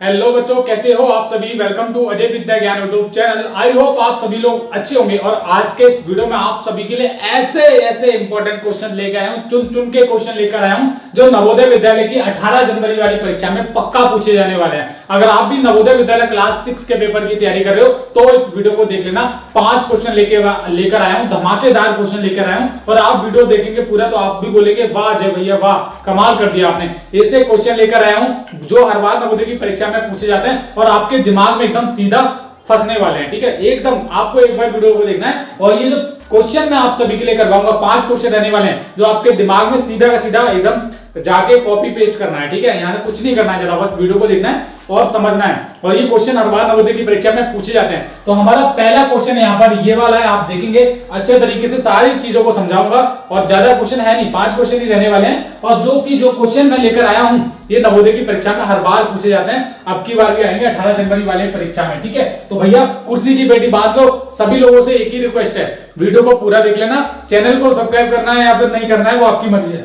Hello बच्चों, कैसे हो आप सभी। वेलकम टू अजय विद्या ज्ञान यूट्यूब चैनल। आई होप आप सभी लोग अच्छे होंगे। और आज के इस वीडियो में आप सभी के लिए ऐसे ऐसे इंपॉर्टेंट क्वेश्चन लेकर आया हूं, चुन चुन के क्वेश्चन लेकर आया हूं जो नवोदय विद्यालय की 18 जनवरी वाली परीक्षा में पक्का पूछे जाने वाले हैं। अगर आप भी नवोदय विद्यालय क्लास 6 के पेपर की तैयारी कर रहे हो तो इस वीडियो को देख लेना। 5 क्वेश्चन लेकर आया हूं, धमाकेदार क्वेश्चन लेकर आया हूं। और आप वीडियो देखेंगे पूरा तो आप भी बोलेंगे वाह अजय भैया वाह, कमाल कर दिया आपने। ऐसे क्वेश्चन लेकर आया हूं जो हर बार नवोदय की परीक्षा में पूछे जाते हैं और आपके दिमाग में एकदम सीधा फंसने वाले हैं। ठीक है, एकदम आपको एक बार वीडियो को देखना है। और ये जो क्वेश्चन मैं आप सभी के लिए करवाऊंगा, 5 क्वेश्चन रहने वाले हैं जो आपके दिमाग में सीधा का सीधा एकदम जाके कॉपी पेस्ट करना है। ठीक है, यहाँ कुछ नहीं करना है, ज्यादा बस वीडियो को देखना है और समझना है। और ये क्वेश्चन हर बार नवोदय की परीक्षा में पूछे जाते हैं। तो हमारा पहला क्वेश्चन यहाँ पर ये वाला है, आप देखेंगे अच्छे तरीके से सारी चीजों को समझाऊंगा। और ज्यादा क्वेश्चन है नहीं, 5 क्वेश्चन ही रहने वाले हैं। और जो क्वेश्चन मैं लेकर आया हूं ये नवोदय की परीक्षा में हर बार पूछे जाते हैं, अब की बार भी आएंगे 18 जनवरी वाले परीक्षा में। ठीक है, तो भैया कुर्सी की बेटी बात लो। सभी लोगों से एक ही रिक्वेस्ट है, वीडियो को पूरा देख लेना। चैनल को सब्सक्राइब करना है या फिर नहीं करना है वो आपकी मर्जी है,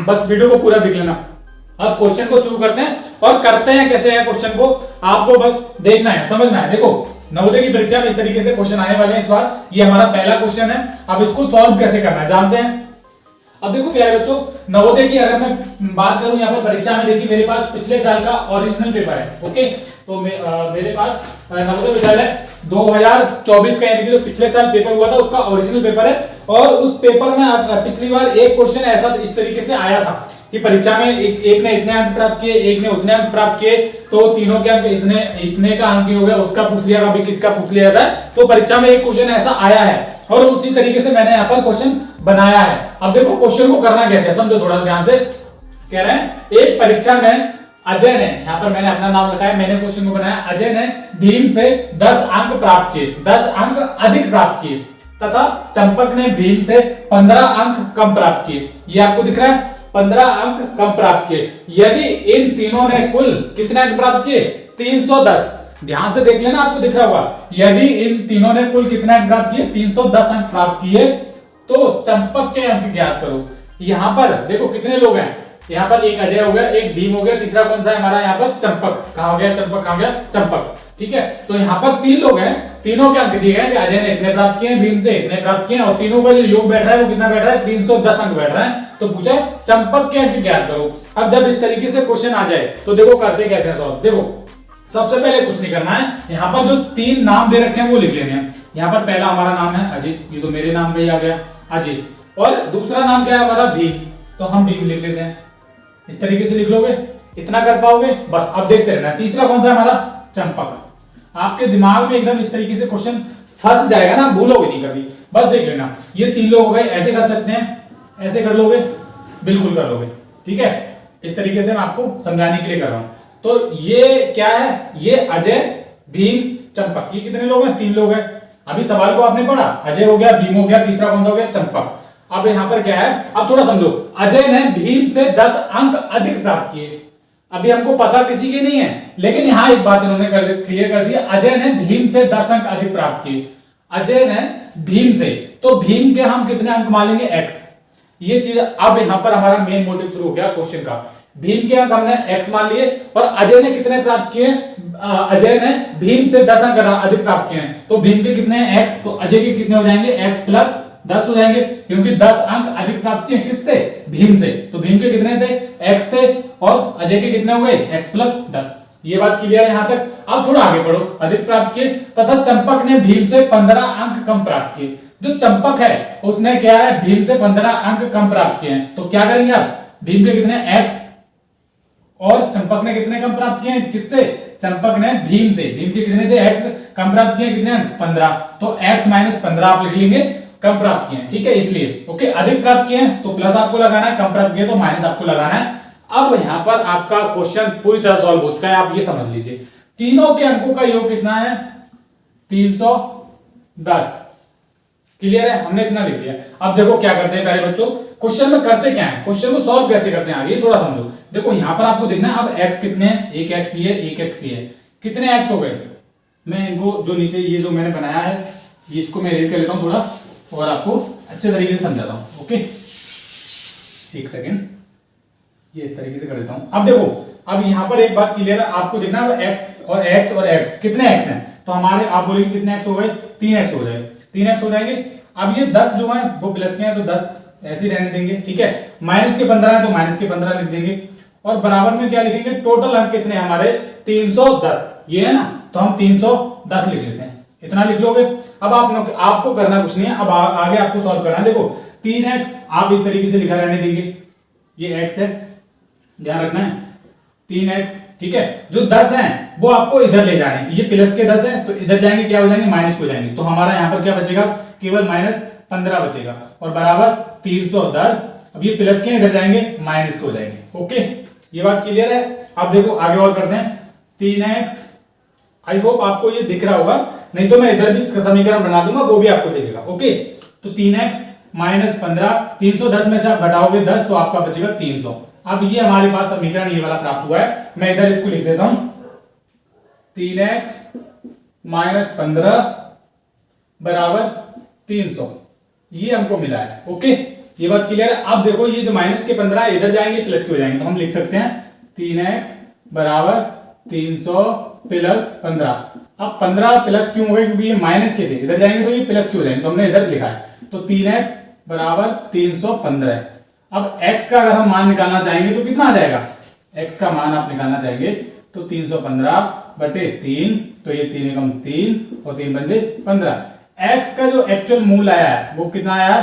बस वीडियो को पूरा देख लेना। अब क्वेश्चन को शुरू करते हैं और करते हैं कैसे है क्वेश्चन को, आपको बस देखना है, समझना है। देखो नवोदय की परीक्षा में इस तरीके से क्वेश्चन आने वाले हैं इस बार। ये हमारा पहला क्वेश्चन है। अब इसको सॉल्व कैसे करना है जानते हैं। अब देखो प्यारे बच्चों, नवोदय की अगर मैं बात करूं यहाँ पर परीक्षा में, देखिए मेरे पास पिछले साल का ओरिजिनल पेपर है। ओके, तो मेरे पास नवोदय विद्यालय 2024 का यानी कि जो पिछले साल पेपर हुआ था उसका ओरिजिनल पेपर है। और उस पेपर में पिछली बार एक क्वेश्चन ऐसा इस तरीके से आया था कि परीक्षा में एक ने इतने अंक प्राप्त किए, एक ने उतने अंक प्राप्त किए, तो तीनों के अंक इतने का अंक हो गया, उसका पूछ लिया, कभी किसका पूछ लिया था। तो परीक्षा में एक क्वेश्चन ऐसा आया है और उसी तरीके से मैंने यहाँ पर क्वेश्चन बनाया है। अब देखो क्वेश्चन को करना कैसे, समझो थोड़ा ध्यान से। कह रहे हैं एक परीक्षा में अजय ने, यहाँ पर मैंने अपना नाम लिखा है, मैंने क्वेश्चन को बनाया। अजय ने भीम से 10 अंक प्राप्त किए, 10 अंक अधिक प्राप्त किए, तथा चंपक ने भीम से 15 अंक कम प्राप्त किए। ये आपको दिख रहा है, 15 अंक कम प्राप्त किए। यदि इन तीनों ने कुल कितने अंक प्राप्त किए? 310। ध्यान से देख लेना, आपको दिख रहा होगा। यदि इन तीनों ने कुल कितने अंक प्राप्त किए? 310 अंक प्राप्त किए, तो चंपक के अंक ज्ञात करो। यहां पर देखो कितने लोग हैं, यहाँ पर एक अजय हो गया, एक भीम हो गया, तीसरा कौन सा है हमारा यहाँ पर? चंपक। कहां हो गया चंपक, कहां गया चंपक। ठीक है, तो यहाँ पर 3 लोग हैं, तीनों के अंक दिए गए। अजय ने इतने प्राप्त किए, भीम से इतने प्राप्त किए, और तीनों का जो योग बैठ रहा है वो कितना बैठ रहा है? 310 अंक बैठ रहा है। तो पूछा चंपक के अंक ज्ञात करो। अब जब इस तरीके से क्वेश्चन आ जाए तो देखो करते कैसे सॉल्व। देखो सबसे पहले कुछ नहीं करना है, यहाँ पर जो 3 नाम दे रखे हैं वो लिख लेने हैं। यहाँ पर पहला हमारा नाम है अजय, ये तो मेरे नाम पे ही आ गया अजय। और दूसरा नाम क्या है हमारा? भीम, तो हम भीम लिख लेते हैं। इस तरीके से लिख लोगे, इतना कर पाओगे बस। अब देखते रहना। तीसरा कौन सा है हमारा? चंपक। आपके दिमाग में एकदम इस तरीके से क्वेश्चन फंस जाएगा ना, भूलोगे नहीं कभी, बस देख लेना। ये 3 लोग हो गए, ऐसे कर सकते हैं, ऐसे कर लोगे, बिल्कुल कर लोगे। ठीक है, इस तरीके से मैं आपको समझाने के लिए कर रहा हूं। तो ये क्या है? ये अजय भीम चंपक, ये कितने लोग हैं? 3 लोग हैं। अभी सवाल को आपने पढ़ा, अजय हो गया, भीम हो गया, तीसरा कौन सा हो गया? चंपक। अब यहाँ पर क्या है, अब थोड़ा समझो। अजय ने भीम से 10 अंक अधिक प्राप्त किए। अभी हमको पता किसी के नहीं है, लेकिन यहां एक बात इन्होंने क्लियर कर दिया, अजय ने भीम से 10 अंक अधिक प्राप्त किए। अजय ने भीम से, तो भीम के हम कितने अंक मान लेंगे? x। ये चीज अब यहां पर हमारा मेन मोटिव शुरू हो गया क्वेश्चन का। भीम के अंक हमने x मान लिए और अजय ने कितने प्राप्त किए? अजय ने भीम से 10 अंक अधिक प्राप्त किए हैं, तो भीम के कितने हैं? x, तो अजय के कितने हो जाएंगे? x प्लस 10 हो जाएंगे, क्योंकि 10 अंक अधिक प्राप्त किए किससे? भीम से। तो भीम के कितने थे? x थे, और अजय के कितने हो गए? x plus 10। ये बात क्लियर है यहां तक। अब थोड़ा आगे बढ़ो। अधिक प्राप्त किए, तथा चंपक ने भीम से 15 अंक कम प्राप्त किए। जो चंपक है उसने क्या है? भीम से 15 अंक कम प्राप्त किए हैं। तो क्या करेंगे आप? भीम के कितने? x, और चंपक ने कितने कम प्राप्त किए हैं? किससे? चंपक ने भीम से। भीम के कितने थे? x कम प्राप्त किए, कितने अंक? 15। तो x माइनस 15 आप लिख लेंगे, कम प्राप्त किए हैं। ठीक है, इसलिए ओके। अधिक प्राप्त किए हैं तो प्लस आपको लगाना है, कम प्राप्त किए तो माइनस आपको लगाना है। अब यहां पर आपका क्वेश्चन पूरी तरह सॉल्व हो चुका है। आप ये समझ लीजिए, तीनों के अंकों का योग कितना है? 310। क्लियर है, हमने इतना लिख लिया। अब देखो क्या करते हैं प्यारे बच्चों, क्वेश्चन में करते क्या है, क्वेश्चन को सॉल्व कैसे करते हैं ये थोड़ा समझो। देखो यहां पर आपको देखना है, अब x कितने हैं? एक x ये, एक x ये। कितने x हो गए? मैं इनको जो नीचे ये जो मैंने बनाया है ये, इसको मैं एडिट कर लेता हूं थोड़ा और आपको अच्छे तरीके से समझाता हूं। ओके, एक सेकेंड, ये इस तरीके से कर देता हूं। अब देखो अब यहाँ पर एक बात क्लियर है, आपको देखना है x और x कितने x हैं, तो हमारे आप बोलेंगे कितने x हो गए, 3x हो जाएंगे, 3x हो जाएंगे। अब ये 10 जो है वो प्लस के हैं तो 10 ऐसे ही रहने देंगे, ठीक है। माइनस के 15 है तो माइनस के 15 लिख देंगे, और बराबर में क्या लिखेंगे, टोटल अंक कितने हैं हमारे 310, ये है ना, तो हम 310 लिख लेते हैं, इतना लिख लोगे। अब आपको करना कुछ नहीं है, अब आगे आपको सॉल्व करना है। देखो 3x आप इस तरीके से लिखा रहने देंगे, ये x है, ध्यान रखना है 3x, ठीक है। जो 10 है वो आपको इधर ले जाने, ये प्लस के 10 है तो इधर जाएंगे क्या हो जाएंगे, माइनस हो जाएंगे, तो हमारा यहाँ पर क्या बचेगा, केवल -15 बचेगा, और बराबर 310। अब ये प्लस के इधर जाएंगे माइनस हो जाएंगे, ओके, ये बात क्लियर है। अब देखो आगे और करते हैं, 3x, आई होप आपको ये दिख रहा होगा, नहीं तो मैं इधर भी समीकरण बना दूंगा, वो भी आपको दिखेगा, ओके। तो 3x -15, 310 में से आप घटाओगे 10 तो आपका बचेगा 300। अब ये हमारे पास समीकरण ये वाला प्राप्त हुआ है, मैं इधर इसको लिख देता हूं, 3x -15 बराबर 300, ये हमको मिला है, ओके, ये बात क्लियर है। अब देखो ये जो माइनस के 15 इधर जाएंगे प्लस के हो जाएंगे, तो हम लिख सकते हैं 3x बराबर 300 प्लस 15। अब 15 प्लस क्यों हो गए, क्योंकि ये माइनस के थे, इधर जाएंगे तो ये प्लस के हो जाएंगे, तो हमने इधर लिखा है, तो 3x बराबर 315। अब x का अगर हम मान निकालना चाहेंगे तो कितना आ जाएगा, x का मान आप निकालना चाहेंगे तो 315 बटे 3, तो ये 3 एकम 3 और 3 पंजे 15। x का जो एक्चुअल मूल आया है वो कितना आया,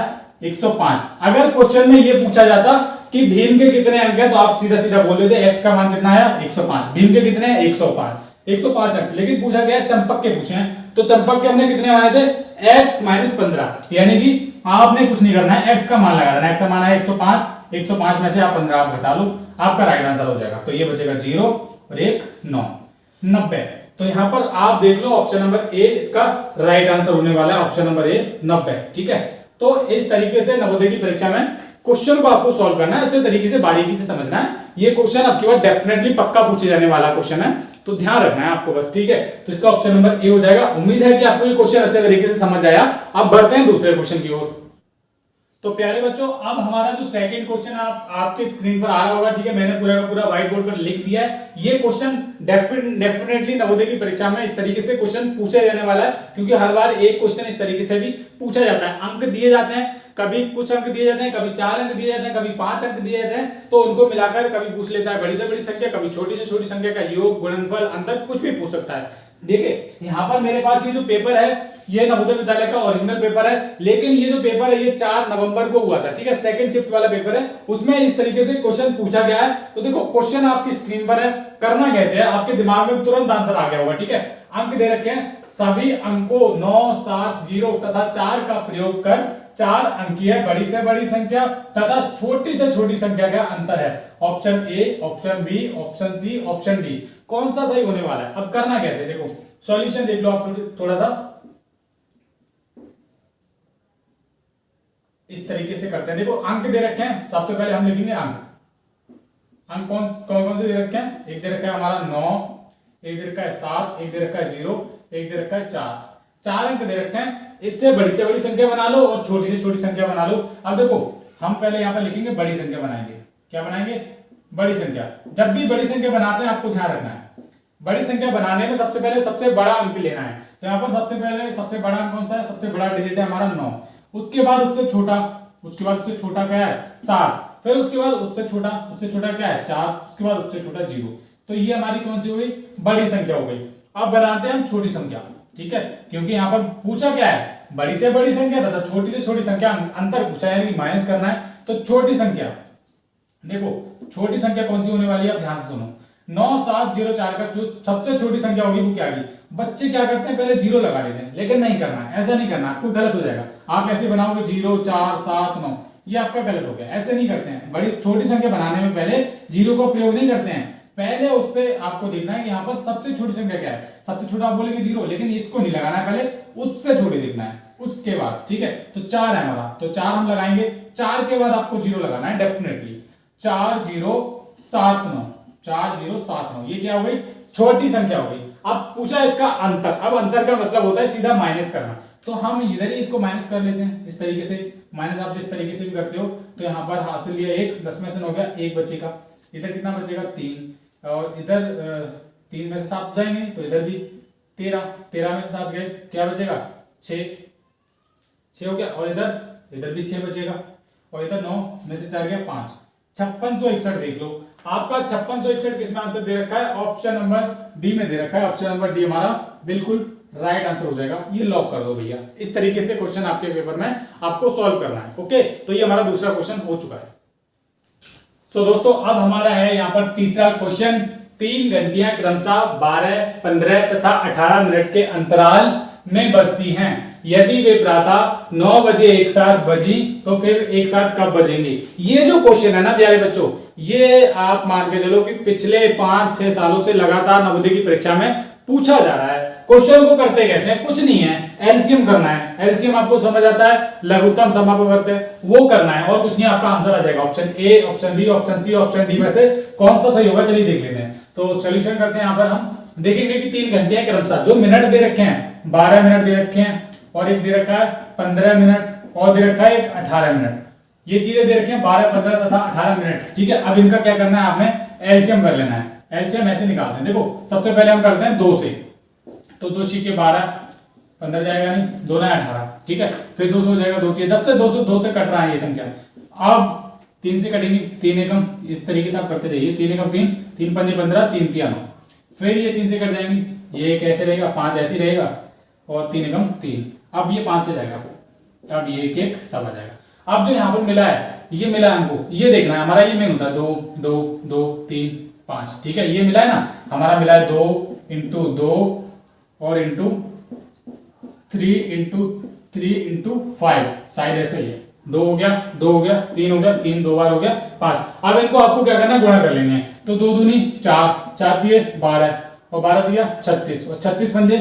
105। अगर क्वेश्चन में ये पूछा जाता कि भीम के कितने अंक है, तो आप सीधा सीधा बोल देते x का मान कितना आया, 105, भीम के कितने हैं, 105 अंक। लेकिन पूछा गया चंपक के पूछे हैं, तो चंपक के हमने कितने माने थे, x -15, यानी कि आपने कुछ नहीं करना है, x का मान लगा देना, x का मान है 105 में से आप 15 आप घटा लो, आपका राइट आंसर हो जाएगा। तो ये बचेगा 0 और 1 9 90। तो यहां पर आप देख लो ऑप्शन नंबर ए इसका राइट आंसर होने वाला है, ऑप्शन नंबर ए 90, ठीक है। तो इस तरीके से नवोदय की परीक्षा में क्वेश्चन को आपको सॉल्व करना है, अच्छे तरीके से बारीकी से समझना है। ये क्वेश्चन आपके बाद डेफिनेटली पक्का पूछे जाने वाला क्वेश्चन है, तो ध्यान रखना है आपको बस, ठीक है। तो इसका ऑप्शन नंबर ए हो जाएगा। उम्मीद है कि आपको ये क्वेश्चन अच्छे तरीके से समझ आया। अब बढ़ते हैं दूसरे क्वेश्चन की ओर। तो प्यारे बच्चों, अब हमारा जो सेकंड क्वेश्चन आपके स्क्रीन पर आ रहा होगा, ठीक है, मैंने पूरा का पूरा व्हाइट बोर्ड पर लिख दिया है। ये क्वेश्चन डेफिनेटली नवोदय की परीक्षा में इस तरीके से क्वेश्चन पूछा जाने वाला है, क्योंकि हर बार एक क्वेश्चन इस तरीके से भी पूछा जाता है। अंक दिए जाते हैं, कभी कुछ अंक दिए जाते हैं, कभी 4 अंक दिए जाते हैं, कभी 5 अंक दिए जाते हैं, तो उनको मिलाकर कभी पूछ लेता है बड़ी से बड़ी संख्या, कभी छोटी से छोटी संख्या का योग, गुणनफल, अंतर, कुछ भी पूछ सकता है। देखिए यहाँ पर मेरे पास ये जो पेपर है ये नवोदय विद्यालय का ओरिजिनल पेपर है, लेकिन ये जो पेपर है ये 4 नवंबर को हुआ था, ठीक है, सेकंड शिफ्ट वाला पेपर है, उसमें इस तरीके से क्वेश्चन पूछा गया है। तो देखो क्वेश्चन आपकी स्क्रीन पर है, करना कैसे है, आपके दिमाग में तुरंत आंसर आ गया होगा, ठीक है। अंक दे रखे हैं, सभी अंकों 9 7 0 तथा 4 का प्रयोग कर 4 अंकीय बड़ी से बड़ी संख्या तथा छोटी से छोटी संख्या का अंतर है। Option A, option B, option C, option D, कौन सा सही होने वाला है। अब करना कैसे, देखो सॉल्यूशन देख लो आप थोड़ा सा, इस तरीके से करते हैं। देखो अंक दे रखे हैं, सबसे पहले हम लिखेंगे अंक कौन कौन से दे रखे हैं, एक दे रखा है हमारा 9, एक दे रखा है 7, एक दे रखा है 0, एक दे रखा है 4 अंक दे रखे हैं। इससे बड़ी से बड़ी संख्या बना लो और छोटी से छोटी संख्या बना लो। अब देखो हम पहले यहाँ पर लिखेंगे बड़ी संख्या बनाएंगे, क्या बनाएंगे, बड़ी संख्या। जब भी बड़ी संख्या बनाते हैं आपको ध्यान रखना है, बड़ी संख्या बनाने में सबसे पहले सबसे बड़ा अंक लेना है। तो यहाँ पर सबसे बड़ा अंक कौन सा है, सबसे बड़ा डिजिट है हमारा 9, उसके बाद उससे छोटा क्या है 7, फिर उसके बाद उससे छोटा क्या है 4, उसके बाद उससे छोटा 0। तो ये हमारी कौन सी हो गई, बड़ी संख्या हो गई। अब बनाते हैं हम छोटी संख्या, ठीक है, क्योंकि यहाँ पर पूछा क्या है, बड़ी से बड़ी संख्या तथा छोटी से छोटी संख्या अंतर पूछा है, यानी माइनस करना है। तो छोटी संख्या, देखो छोटी संख्या कौन सी होने वाली है, आप ध्यान से सुनो। 9 7 0 4 का जो सबसे छोटी संख्या होगी वो क्या होगी, बच्चे क्या करते हैं पहले 0 लगा देते हैं, लेकिन नहीं करना है, ऐसा नहीं करना, आपको गलत हो जाएगा। आप ऐसे बनाओगे 0 4 7 9, ये आपका गलत हो गया, ऐसे नहीं करते हैं। बड़ी छोटी संख्या बनाने में पहले 0 का प्रयोग नहीं करते हैं, पहले उससे आपको देखना है कि यहाँ पर सबसे छोटी संख्या क्या है। सबसे छोटा आप बोलेंगे 0, लेकिन इसको नहीं लगाना है, पहले उससे छोटी देखना है, उसके बाद, ठीक है। तो 4 है हमारा, तो 4 हम लगाएंगे, 4 के बाद आपको 0 लगाना है डेफिनेटली। 4 0 7 9, 4 0 7 9, ये क्या हो गई, छोटी संख्या हो गई। अब पूछा इसका अंतर, अब अंतर का मतलब होता है सीधा माइनस करना, तो हम इधर ही इसको माइनस कर लेते हैं इस तरीके से। माइनस आप जिस तरीके से भी करते हो, तो यहाँ पर हासिल लिया 1, 10 में से 9 गया, 1 बचेगा, इधर कितना बचेगा 3, और इधर 3 में से 7 जाएंगे तो इधर भी 13, 13 में से 7 गए, क्या बचेगा 6 हो गया, और इधर भी 6 बचेगा, और इधर 9 में से 4 गया 5, 5661 देख लो। आपका 5661 किसमें आंसर दे रखा है, ऑप्शन नंबर डी में दे रखा है। ऑप्शन नंबर डी हमारा बिल्कुल राइट आंसर हो जाएगा, ये लॉक कर दो भैया। इस तरीके से क्वेश्चन आपके पेपर में आपको सॉल्व करना है। ओके, तो ये हमारा दूसरा क्वेश्चन हो चुका है। सो दोस्तों, अब हमारा है यहाँ पर तीसरा क्वेश्चन। 3 घंटियां क्रमशः 12, 15 तथा 18 मिनट के अंतराल में बजती हैं। यदि वे प्रातः 9 बजे एक साथ बजी तो फिर एक साथ कब बजेंगी। ये जो क्वेश्चन है ना प्यारे बच्चों, ये आप मान के चलो कि पिछले 5-6 सालों से लगातार नवोदय की परीक्षा में पूछा जा रहा है। क्वेश्चन को करते कैसे हैं, कुछ नहीं है, एलसीएम करना है। एलसीएम आपको समझ आता है, लघुत्तम समापवर्त है, वो करना है और कुछ नहीं, आपका आंसर आ जाएगा। Option A, option B, option C, option D में से कौन सा सही होगा, चलिए देख लेते हैं। तो सोल्यूशन करते हैं। यहाँ पर हम देखेंगे कि 3 घंटियां क्रमशः, जो मिनट दे रखे हैं 12 मिनट दे रखे हैं, और एक दे रखा है 15 मिनट, और दे रखा है एक 18 मिनट। ये चीजें दे रखी हैं 12, 15 तथा 18 मिनट। ठीक है, अब इनका क्या करना है, आपने एलसीएम कर लेना है। एलसीएम ऐसे निकालते हैं, देखो सबसे पहले हम करते हैं 2 से, तो 2 × 12, 15 जाएगा नहीं, 2 × 18, ठीक है, फिर 2 से हो जाएगा 2 × 3, जब से 2 से कट रहा है ये संख्या। अब 3 से कटेंगे, 3 एकम, इस तरीके से आप करते जाइए, 3 एकम 3, 3 पंजे 15, 3 × 9, फिर ये 3 से कट जाएंगे, ये कैसे रहेगा, 5 ऐसे रहेगा, और 3 एकम 3, अब ये 5 से जाएगा, अब ये 1 1 सब आ जाएगा। अब जो यहाँ पर मिला है, ये मिला है हमको, ये देखना है हमारा, ये मेन होता है 2 2 2 3 5, ठीक है, ये मिला है ना, हमारा मिला है 2 × 2 और इंटू 3 × 3 × 5, शायद ऐसे ही है। 2 हो गया, 2 हो गया, 3 हो गया, 3 2 बार हो गया 5। अब इनको आपको क्या करना है, गुणा कर लेंगे। तो 2 दूनी 4, 4 दिए 12, और 12 दिया 36, और 36 पंजे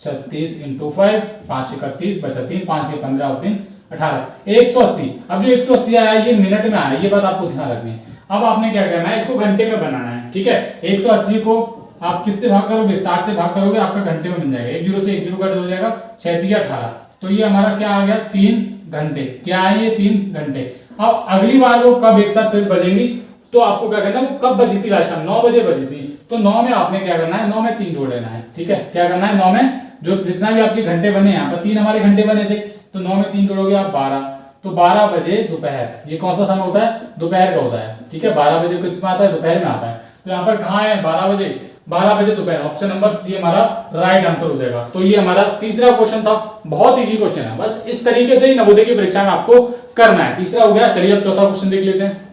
36 × 5, 5 × 31 बचा 3, 5 × 15 और 3 18, 180। अब जो 180 आया ये मिनट में आया, ये बात आपको ध्यान रखनी है। अब आपने क्या करना है, इसको घंटे में बनाना है। ठीक है, 180 को आप किससे भाग करोगे, 60 से भाग करोगे, आपका घंटे में बन जाएगा। 1 0 से 1 0 कट हो जाएगा, 6 × 18, तो ये हमारा क्या आ गया, 3 घंटे। क्या है ये, 3 घंटे। अब अगली बार वो कब एक साथ फिर बजेंगी, तो आपको क्या करना है, वो कब बजी थी लास्ट टाइम, 9 बजे बजी थी, तो 9 में आपने क्या करना है, 9 में 3 जोड़ लेना है। ठीक है, क्या करना है, 9 में जो जितना भी आपके घंटे बने, यहाँ पर 3 हमारे घंटे बने थे, तो 9 में 3 जोड़ोगे आप 12, तो 12 बजे दोपहर। ये कौन सा समय होता है, दोपहर का होता है। ठीक है, 12 बजे किस में आता है, दोपहर में आता है। तो यहाँ पर कहाँ है, 12 बजे, 12 बजे दोपहर। ऑप्शन नंबर सी हमारा राइट आंसर हो जाएगा। तो ये हमारा तीसरा क्वेश्चन था, बहुत इजी क्वेश्चन है, बस इस तरीके से ही नवोदय की परीक्षा में आपको करना है। तीसरा हो गया, चलिए अब चौथा क्वेश्चन देख लेते हैं।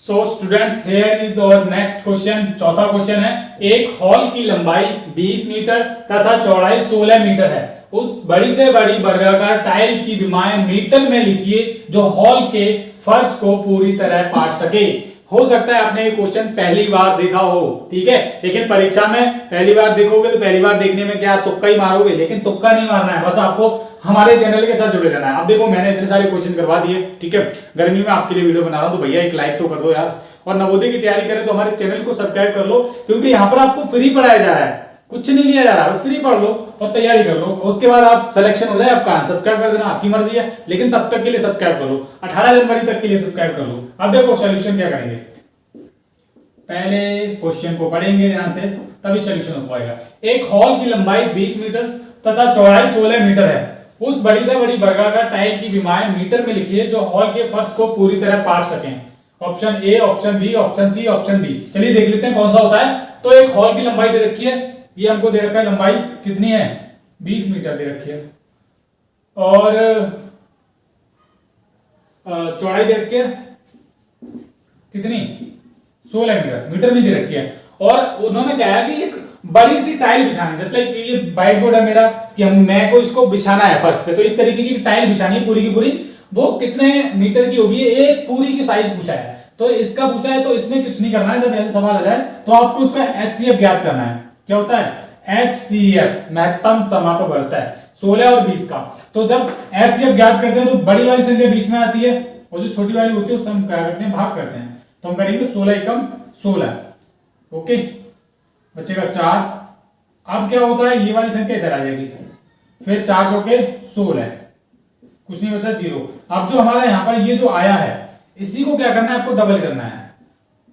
So students, here is our next question. चौथा क्वेश्चन है, एक हॉल की लंबाई 20 मीटर तथा चौड़ाई 16 मीटर है। उस बड़ी से बड़ी वर्गाकार टाइल की विमाएं मीटर में लिखिए जो हॉल के फर्श को पूरी तरह पाट सके। हो सकता है आपने ये क्वेश्चन पहली बार देखा हो, ठीक है, लेकिन परीक्षा में पहली बार देखोगे तो पहली बार देखने में क्या तुक्का ही मारोगे, लेकिन तुक्का नहीं मारना है, बस आपको हमारे चैनल के साथ जुड़े रहना है। अब देखो, मैंने इतने सारे क्वेश्चन करवा दिए, ठीक है, गर्मी में आपके लिए वीडियो बना रहा हूं, तो भैया एक लाइक तो कर दो यार, और नवोदय की तैयारी करें तो हमारे चैनल को सब्सक्राइब कर लो, क्योंकि यहाँ पर आपको फ्री पढ़ाया जा रहा है, कुछ नहीं लिया जा रहा, बस फ्री पढ़ लो और तैयारी कर लो। उसके बाद आप सिलेक्शन हो जाए आपका, सब्सक्राइब कर देना, आपकी मर्जी है, लेकिन तब तक के लिए सब्सक्राइब कर लो, 18 जनवरी तक के लिए सब्सक्राइब कर लो। अब देखो सोल्यूशन क्या करेंगे, पहले क्वेश्चन को पढ़ेंगे ध्यान से, तभी सोल्यूशन हो पाएगा। एक हॉल की लंबाई 20 मीटर तथा चौड़ाई 16 मीटर है। उस बड़ी से बड़ी वर्गाकार टाइल की विमाएं मीटर में लिखिए जो हॉल के फर्श को पूरी तरह पाट सकें। Option A, option B, option C, option D. चलिए देख लेते हैं कौन सा होता है। तो एक हॉल की लंबाई दे रखी है, ये हमको दे रखा है, लंबाई कितनी है, 20 मीटर दे रखी है, और चौड़ाई दे रखी है कितनी, 16 मीटर, मीटर भी दे रखी है। और उन्होंने क्या है कि एक बड़ी सी टाइल बिछानी, जैसे लाइक ये व्हाइट बोर्ड है मेरा, कि मैं को इसको बिछाना है फर्श पे, तो इस तरीके की टाइल बिछानी है पूरी की पूरी। वो कितने मीटर की होगी, एक पूरी की साइज पूछा है, तो इसका पूछा है, तो इसमें कुछ नहीं करना है। जब ऐसे सवाल आ जाए तो आपको उसका HCF ज्ञात करना है। क्या होता है, HCF, महत्तम समापवर्त है 16 और 20 का। तो जब HCF ज्ञात करते हैं तो बड़ी वाली संख्या बीच में आती है, और जो छोटी वाली होती है उससे हम क्या करते हैं, भाग करते हैं। तो हम करेंगे 16 एकम 16, ओके, बचेगा 4। अब क्या होता है, ये वाली संख्या इधर आ जाएगी, फिर 4 चौके 16, कुछ नहीं बचा 0। अब जो हमारा यहाँ पर ये जो आया है, इसी को क्या करना है, आपको डबल करना है,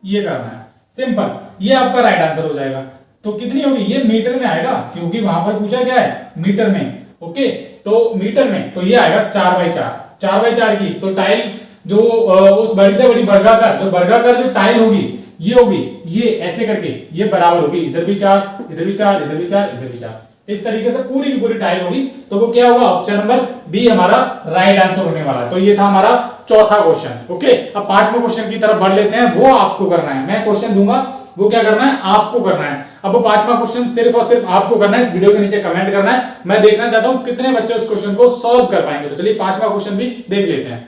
ये करना है। सिंपल, ये आपका राइट आंसर हो जाएगा। तो कितनी होगी, ये मीटर में आएगा क्योंकि वहां पर पूछा क्या है, मीटर में। ओके, तो मीटर में तो ये आएगा 4x4, 4x4 की। तो टाइल जो उस बड़ी से बड़ी वर्गाकार, जो वर्गाकार जो टाइल होगी ये होगी, ये ऐसे करके ये बराबर होगी, इधर भी 4, इधर भी 4, इधर भी 4, इधर भी 4, इस तरीके से पूरी की पूरी टाइल होगी। तो वो क्या होगा, ऑप्शन नंबर बी हमारा राइट आंसर होने वाला है। तो ये था हमारा चौथा क्वेश्चन। ओके, अब पांचवें क्वेश्चन की तरफ बढ़ लेते हैं। वो आपको करना है, मैं क्वेश्चन दूंगा, वो क्या करना है, आपको करना है। अब वो पांचवा क्वेश्चन सिर्फ और सिर्फ आपको करना है, इस वीडियो के नीचे कमेंट करना है। मैं देखना चाहता हूं कितने बच्चे उस क्वेश्चन को सॉल्व कर पाएंगे। तो चलिए पांचवा क्वेश्चन भी देख लेते हैं।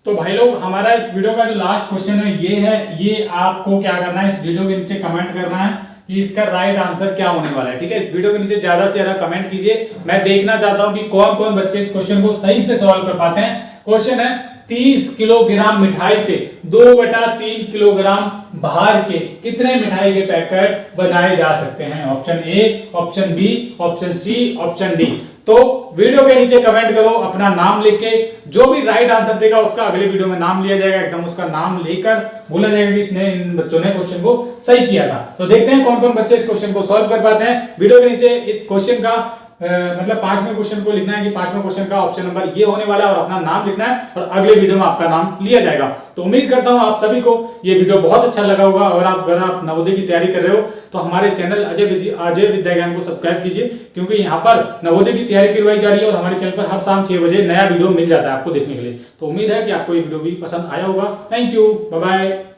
तो भाई लोग, हमारा इस वीडियो का जो लास्ट क्वेश्चन है ये है, ये आपको क्या करना है, इस वीडियो के नीचे कमेंट करना है कि इसका राइट आंसर क्या होने वाला है। ठीक है, इस वीडियो के नीचे ज्यादा से ज्यादा कमेंट कीजिए। मैं देखना चाहता हूं कि कौन कौन बच्चे इस क्वेश्चन को सही से सॉल्व कर पाते हैं। क्वेश्चन है, 30 किलोग्राम मिठाई से 2/3 किलोग्राम भार के कितने मिठाई के पैकेट बनाए जा सकते हैं। Option A, option B, option C, option D. तो वीडियो के नीचे कमेंट करो अपना नाम लिख के, जो भी राइट आंसर देगा उसका अगले वीडियो में नाम लिया जाएगा, एकदम उसका नाम लेकर बोला जाएगा कि इसने, इन बच्चों ने क्वेश्चन को सही किया था। तो देखते हैं कौन कौन बच्चे इस क्वेश्चन को सॉल्व कर पाते हैं। वीडियो के नीचे इस क्वेश्चन का मतलब पांचवें क्वेश्चन को लिखना है कि पांचवें क्वेश्चन का ऑप्शन नंबर ये होने वाला है और अपना नाम लिखना है और अगले वीडियो में आपका नाम लिया जाएगा। तो उम्मीद करता हूं आप सभी को ये वीडियो बहुत अच्छा लगा होगा। और अगर आप नवोदय की तैयारी कर रहे हो तो हमारे चैनल अजय विद्या ज्ञान को सब्सक्राइब कीजिए, क्योंकि यहाँ पर नवोदय की तैयारी करवाई जा रही है और हमारे चैनल पर हर शाम 6 बजे नया वीडियो मिल जाता है आपको देखने के लिए। तो उम्मीद है कि आपको ये वीडियो भी पसंद आया होगा। Thank you, bye bye.